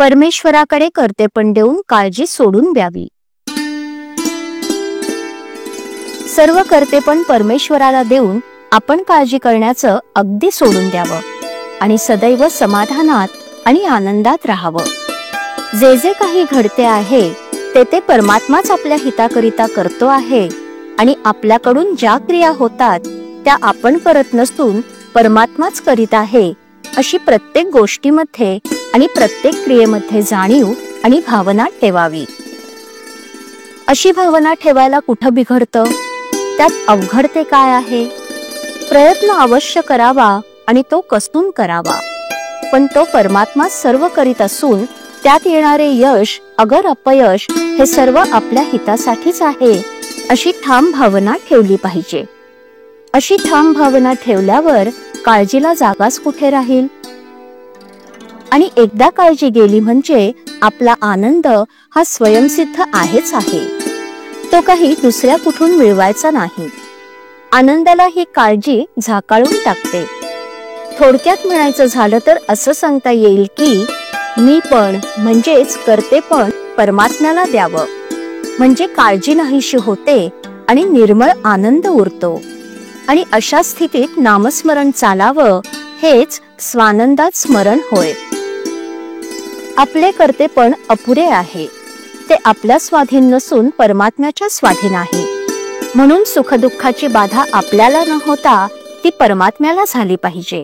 परमेश्वराकडे कर्तेपण देऊन काळजी सोडून द्यावी। सर्व कर्तेपण परमेश्वराला देऊन आपण काळजी करण्याचं अगदी सोडून द्यावं आणि सदैव समाधानात आणि आनंदात राहावं। जे जे काही घडते आहे ते परमात्माच आपल्या हिताकरिता करतो आहे आणि आपल्याकडून ज्या क्रिया होतात त्या आपण करत नसून परमात्माच करीत आहे अशी प्रत्येक गोष्टीमध्ये आणि प्रत्येक क्रियेमध्ये जाणीव आणि भावना ठेवावी। अशी भावना ठेवायला कुठं बिघडतं, त्यात अवघड ते काय आहे? प्रयत्न अवश्य करावा आणि तो कसून करावा, पण तो परमात्मा सर्व करीत असून त्यात येणारे यश अगर अपयश हे सर्व आपल्या हितासाठीच आहे अशी ठाम भावना ठेवली पाहिजे। अशी ठाम भावना ठेवल्यावर काळजीला जागाच कुठे राहील? आणि एकदा काळजी गेली म्हणजे आपला आनंद हा स्वयंसिद्ध आहेच आहे, तो काही दुसऱ्या कुठून मिळवायचा नाही। आनंदाला ही काळजी झाकाळून टाकते। थोडक्यात म्हणायचं झालं तर असं सांगता येईल की मी पण म्हणजेच कर्तेपण परमात्म्याला द्यावं, म्हणजे काळजी नाहीशी होते आणि निर्मळ आनंद उरतो। आणि अशा स्थितीत नामस्मरण चालावं हेच स्वानंदात स्मरण होय। आपले कर्तेपण अपुरे आहे, ते आपल्या स्वाधीन नसून परमात्म्याच्या स्वाधीन आहे, म्हणून सुखदुःखाची बाधा आपल्याला न होता ती परमात्म्याला झाली पाहिजे।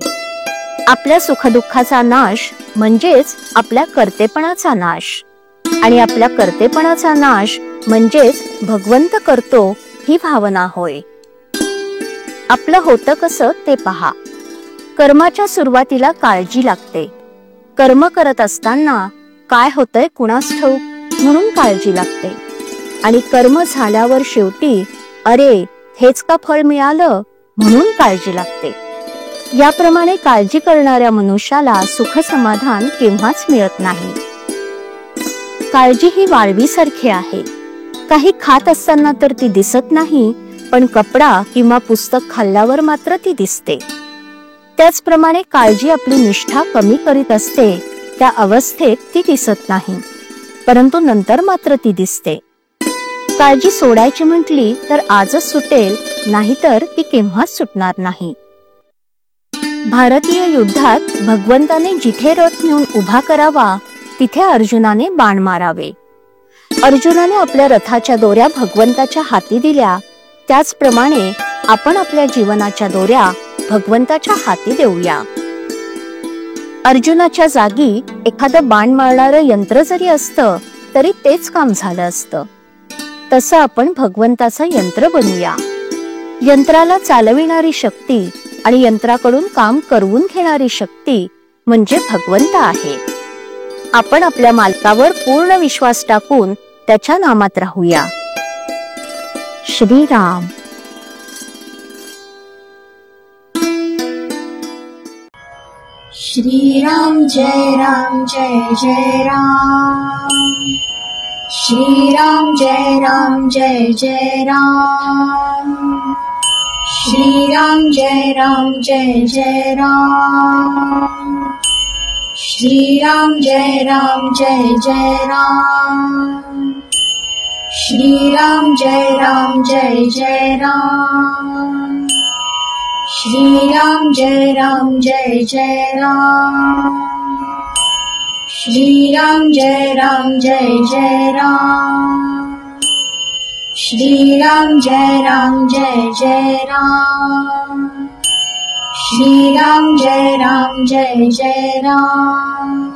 आपल्या सुखदुःखाचा नाश म्हणजेच आपल्या कर्तेपणाचा नाश, आणि आपल्या कर्तेपणाचा नाश म्हणजेच भगवंत करतो ही भावना होय। आपलं होतं कसं ते पहा। कर्माच्या सुरुवातीला काळजी लागते। कर्म करत असताना काय होतंय कुणास ठाऊक म्हणून काळजी लागते, आणि कर्म झाल्यावर शेवटी अरे हेच का फळ मिळालं म्हणून काळजी लागते। याप्रमाणे काळजी करणाऱ्या मनुष्याला सुख समाधान केव्हाच मिळत नाही। काळजी ही वाळवीसारखी आहे, काही खात असताना तर ती दिसत नाही, पण कपडा किंवा पुस्तक खाल्ल्यावर मात्र ती दिसते। त्याचप्रमाणे काळजी आपली निष्ठा कमी करीत असते, त्या अवस्थेत ती दिसत नाही, परंतु नंतर मात्र ती दिसते। काळजी सोडायची म्हटली तर आजच सुटेल, नाहीतर ती केव्हाच सुटणार नाही। भारतीय युद्धात भगवंताने जिथे रथ नेऊन उभा करावा तिथे अर्जुनाने बाण मारावे। अर्जुनाने आपल्या रथाच्या दोऱ्या भगवंताच्या हाती दिल्या, त्याचप्रमाणे आपण आपल्या जीवनाच्या दोऱ्या भगवंताच्या हाती देऊया। अर्जुनाच्या जागी एखादं बाण मारणारं यंत्र जरी असतं तरी तेच काम झालं असतं। तसं आपण भगवंताचं यंत्र बनूया। यंत्राला चालविणारी शक्ती आणि यंत्राकडून काम करवून घेणारी शक्ती म्हणजे भगवंत आहे। आपण आपल्या मालकावर पूर्ण विश्वास टाकून त्याच्या नामात राहूया। श्रीराम। श्रीराम जय राम जय जय राम। श्रीराम जय राम जय जय राम। श्रीराम जय राम जय जय राम। श्रीराम जय राम जय जय राम। श्रीराम जय राम जय जय राम। श्रीराम जय राम जय जय राम। श्रीराम जय राम जय जय राम। श्रीराम जय राम जय जय राम। श्रीराम जय राम जय जय राम।